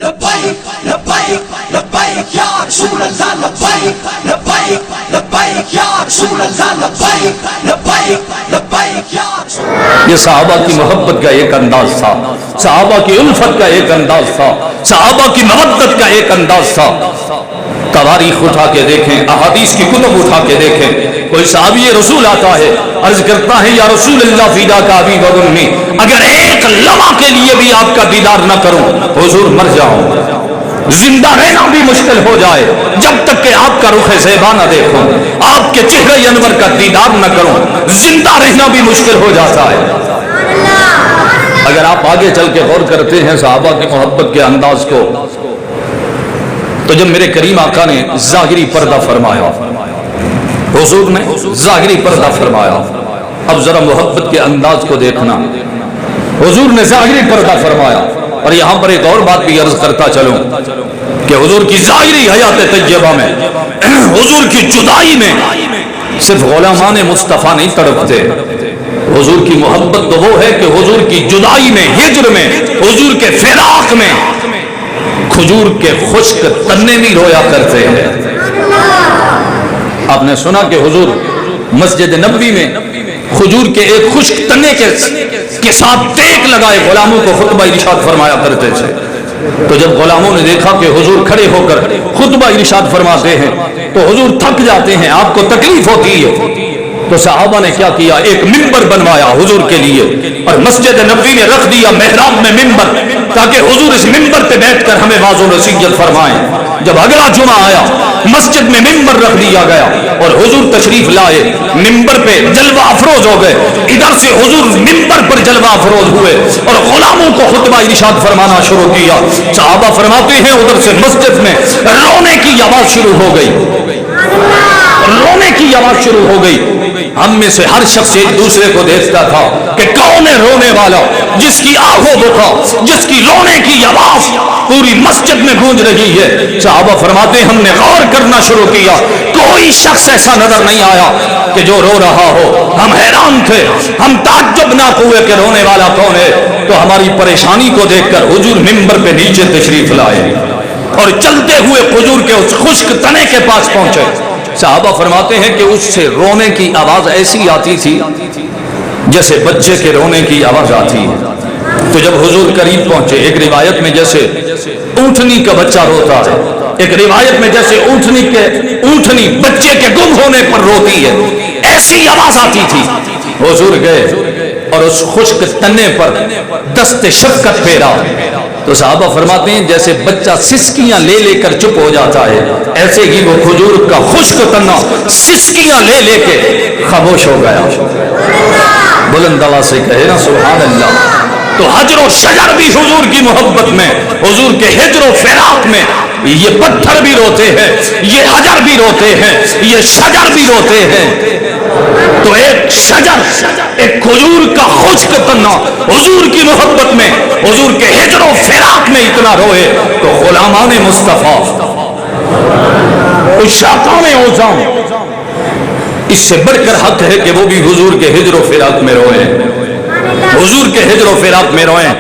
لبیک لبیک لبیک یا رسول اللہ لبیک لبیک لبیک یا رسول اللہ لبیک لبیک لبیک یا رسول اللہ۔ یہ صحابہ کی محبت کا ایک انداز تھا، صحابہ کی الفت کا ایک انداز تھا، صحابہ کی مودت کا ایک انداز تھا۔ تواریخ اٹھا کے دیکھیں، احادیث کی کتب اٹھا کے دیکھیں، کوئی صحابی رسول آتا ہے، عرض کرتا ہے یا رسول اللہ فداک ابی و امی، اگر ایک لمحہ کے لیے بھی آپ کا دیدار نہ کروں حضور مر جاؤں، زندہ رہنا بھی مشکل ہو جائے جب تک کہ آپ کا رخ زیبا نہ دیکھوں، آپ کے چہرے انور کا دیدار نہ کروں، زندہ رہنا بھی مشکل ہو جاتا ہے۔ اگر آپ آگے چل کے غور کرتے ہیں صحابہ کی محبت کے انداز کو، تو جب میرے کریم آقا نے ظاہری پردہ فرمایا، حضور نے ظاہری پردہ فرمایا، اب ذرا محبت کے انداز کو دیکھنا، حضور نے ظاہری پردہ فرمایا۔ اور یہاں پر ایک اور بات بھی عرض کرتا چلوں کہ حضور کی ظاہری حیات طیبہ میں، حضور کی جدائی میں صرف غلامان مصطفیٰ نہیں تڑپتے، حضور کی محبت تو وہ ہے کہ حضور کی جدائی میں، ہجر میں، حضور کے فراق میں کھجور کے خشک تنے بھی رویا کرتے ہیں۔ آپ نے سنا کہ حضور مسجد نبوی میں کھجور کے ایک خشک تنے کے ساتھ ٹیک لگائے غلاموں کو خطبہ ارشاد فرمایا کرتے تھے۔ تو جب غلاموں نے دیکھا کہ حضور کھڑے ہو کر خطبہ ارشاد فرماتے ہیں تو حضور تھک جاتے ہیں، آپ کو تکلیف ہوتی ہے، تو صحابہ نے کیا کیا، ایک ممبر بنوایا حضور کے لیے اور مسجد نبوی میں رکھ دیا محراب میں ممبر، تاکہ حضور اس ممبر پہ بیٹھ کر ہمیں واعظ و نصیحت فرمائیں۔ جب اگلا جمعہ آیا مسجد میں ممبر رکھ دیا گیا اور حضور تشریف لائے، ممبر پہ جلوہ افروز ہو گئے، ادھر سے حضور ممبر پر جلوہ افروز ہوئے اور غلاموں کو خطبہ ارشاد فرمانا شروع کیا۔ صحابہ فرماتے ہیں ادھر سے مسجد میں رونے کی آواز شروع ہو گئی، رونے کی آواز شروع ہو گئی۔ ہم میں سے ہر شخص ایک دوسرے کو دیکھتا تھا کہ کون ہے رونے والا، جس کی آہو بکا، جس کی رونے کی آواز پوری مسجد میں گونج رہی ہے۔ صحابہ فرماتے ہیں ہم نے غور کرنا شروع کیا، کوئی شخص ایسا نظر نہیں آیا کہ جو رو رہا ہو۔ ہم حیران تھے، ہم تعجب نہ ہوئے کہ رونے والا کون ہے۔ تو ہماری پریشانی کو دیکھ کر حضور ممبر پہ نیچے تشریف لائے اور چلتے ہوئے کھجور کے اس خشک تنے کے پاس پہنچے۔ صحابہ فرماتے ہیں کہ اس سے رونے کی آواز ایسی آتی تھی جیسے بچے کے رونے کی آواز آتی ہے۔ تو جب حضور قریب پہنچے، ایک روایت میں جیسے اونٹنی کا بچہ روتا ہے، ایک روایت میں جیسے اونٹنی بچے کے گم ہونے پر روتی ہے، ایسی آواز آتی تھی۔ حضور گئے اور اس خشک تنے پر دست شفقت پھیرا، تو صحابہ فرماتے ہیں جیسے بچہ سسکیاں لے لے کر چپ ہو جاتا ہے، ایسے ہی وہ کھجور کا خشک تنا سسکیاں لے لے کے خاموش ہو گیا۔ بلند آواز سے کہے نا سبحان اللہ۔ تو حجر و شجر بھی حضور کی محبت میں، حضور کے ہجر و فراق میں یہ پتھر بھی روتے ہیں، یہ حجر بھی روتے ہیں، یہ شجر بھی روتے ہیں۔ تو ایک شجر، ایک کھجور کا خشک تنا حضور کی محبت میں، حضور کے ہجر و فراق میں اتنا روئے، تو غلامان مصطفیٰ، عشاقان اعظم، اس سے بڑھ کر حق ہے کہ وہ بھی حضور کے ہجر و فراق میں روئیں، حضور کے ہجر و فراق میں روئیں۔